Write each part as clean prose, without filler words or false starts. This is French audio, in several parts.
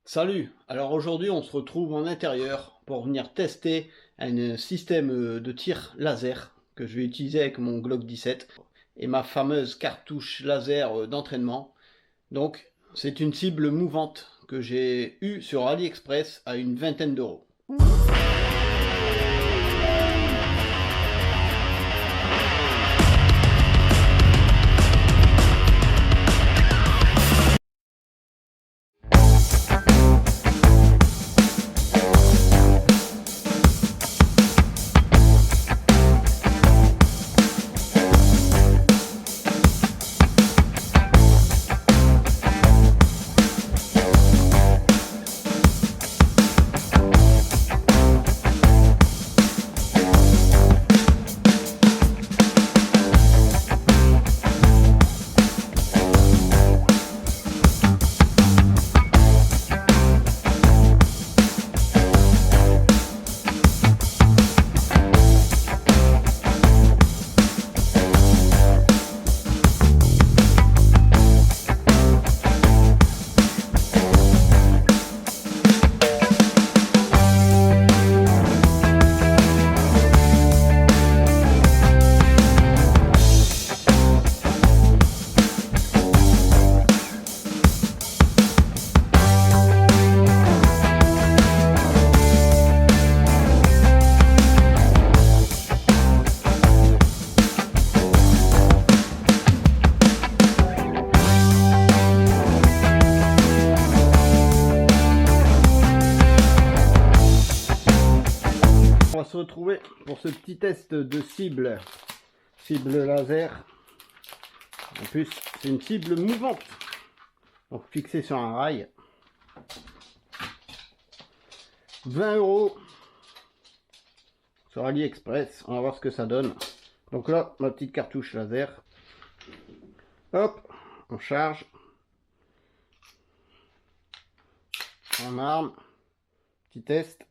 Salut! Alors aujourd'hui on se retrouve en intérieur pour venir tester un système de tir laser que je vais utiliser avec mon Glock 17 et ma fameuse cartouche laser d'entraînement. Donc c'est une cible mouvante que j'ai eue sur AliExpress à une vingtaine d'euros. On va se retrouver pour ce petit test de cible laser. En plus c'est une cible mouvante, donc fixée sur un rail. 20 € sur AliExpress, on va voir ce que ça donne. Donc là ma petite cartouche laser, hop, on charge, on arme, petit test.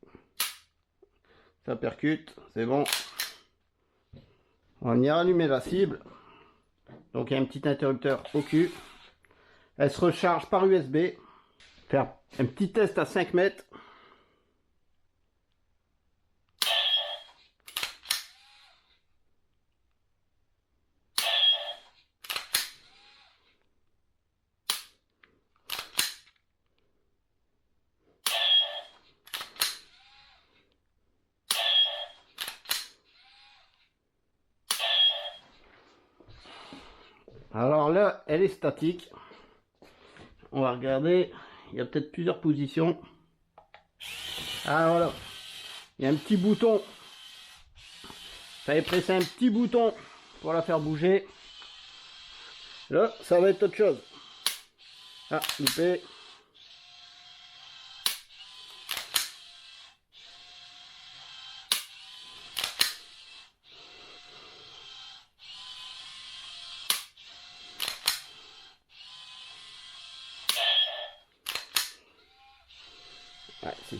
Ça percute, c'est bon. On va venir allumer la cible. Donc il y a un petit interrupteur au cul. Elle se recharge par USB. Faire un petit test à 5 mètres. Alors là, elle est statique. On va regarder. Il y a peut-être plusieurs positions. Ah voilà. Il y a un petit bouton. Fallait presser un petit bouton pour la faire bouger. Là, ça va être autre chose. Ah, loupé. Ouais, c'est...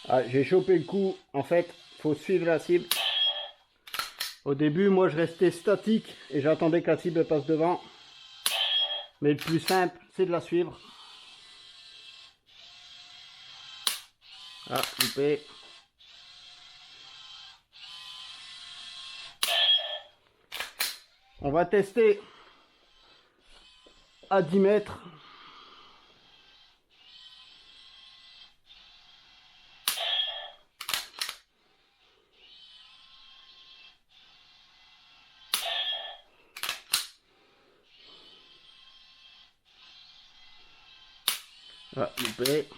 Ah, j'ai chopé le coup. En fait, faut suivre la cible. Au début, moi, je restais statique et j'attendais que la cible passe devant. Mais le plus simple, c'est de la suivre. Ah, loupé. On va tester à 10 mètres. Ah, loupé.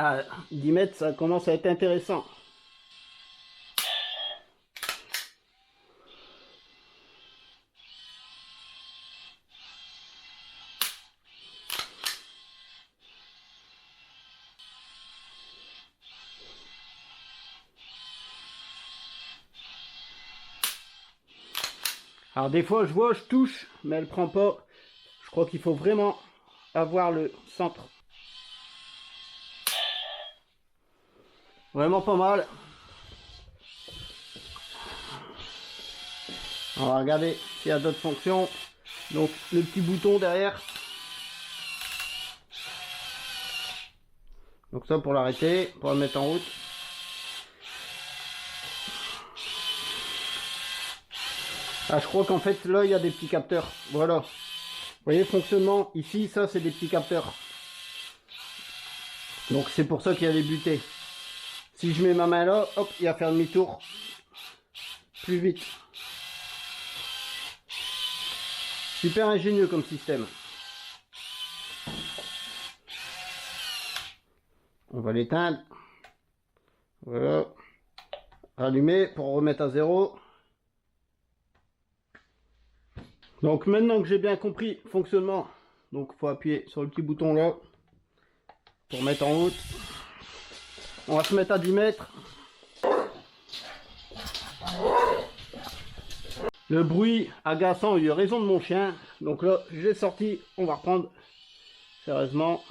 Ah, 10 mètres, ça commence à être intéressant. Alors des fois, je vois, je touche, mais elle prend pas. Je crois qu'il faut vraiment avoir le centre. Vraiment pas mal. On va regarder s'il y a d'autres fonctions. Donc le petit bouton derrière. Donc ça pour l'arrêter, pour la mettre en route. Ah, je crois qu'en fait là il y a des petits capteurs. Voilà. Vous voyez le fonctionnement ici, ça c'est des petits capteurs. Donc c'est pour ça qu'il y a des butées. Si je mets ma main là, hop, il va faire demi-tour plus vite. Super ingénieux comme système. On va l'éteindre. Voilà. Rallumer pour remettre à zéro. Donc maintenant que j'ai bien compris le fonctionnement, donc il faut appuyer sur le petit bouton là pour mettre en route. On va se mettre à 10 mètres. Le bruit agaçant a eu raison de mon chien. Donc là, j'ai sorti. On va reprendre sérieusement.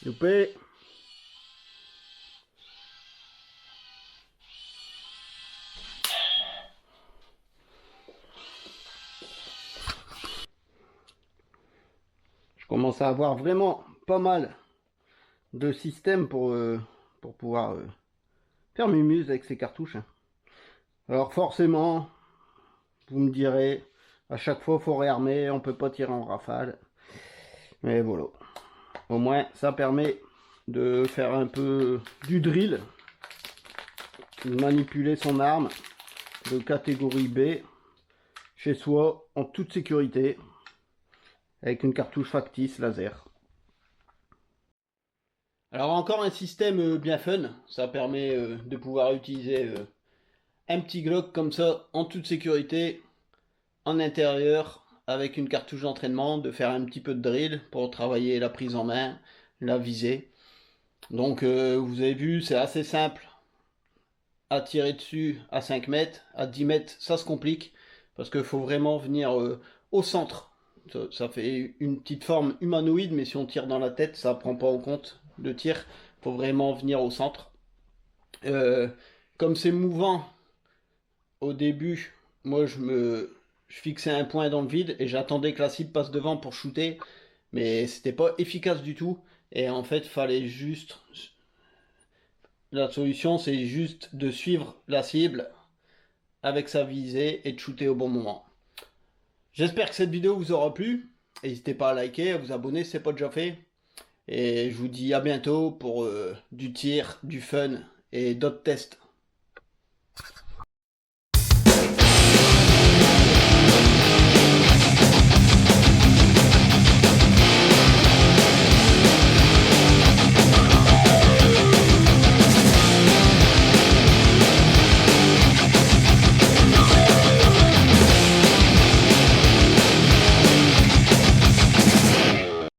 Loupé. Je commence à avoir vraiment pas mal de systèmes pour pouvoir faire mes muses avec ces cartouches. Alors forcément, vous me direz, à chaque fois il faut réarmer, on peut pas tirer en rafale. Mais voilà. Au moins ça permet de faire un peu du drill, de manipuler son arme de catégorie B chez soi en toute sécurité avec une cartouche factice laser. Alors encore un système bien fun, ça permet de pouvoir utiliser un petit Glock comme ça en toute sécurité en intérieur avec une cartouche d'entraînement, de faire un petit peu de drill pour travailler la prise en main, la visée. Donc vous avez vu, c'est assez simple à tirer dessus à 5 mètres, à 10 mètres ça se complique parce qu'il faut vraiment venir au centre. Ça fait une petite forme humanoïde, mais si on tire dans la tête, ça prend pas en compte le tir. Il faut vraiment venir au centre. Comme c'est mouvant au début, moi je fixais un point dans le vide et j'attendais que la cible passe devant pour shooter, mais c'était pas efficace du tout. Et en fait, fallait juste. La solution, c'est juste de suivre la cible avec sa visée et de shooter au bon moment. J'espère que cette vidéo vous aura plu. N'hésitez pas à liker, à vous abonner si ce n'est pas déjà fait. Et je vous dis à bientôt pour du tir, du fun et d'autres tests.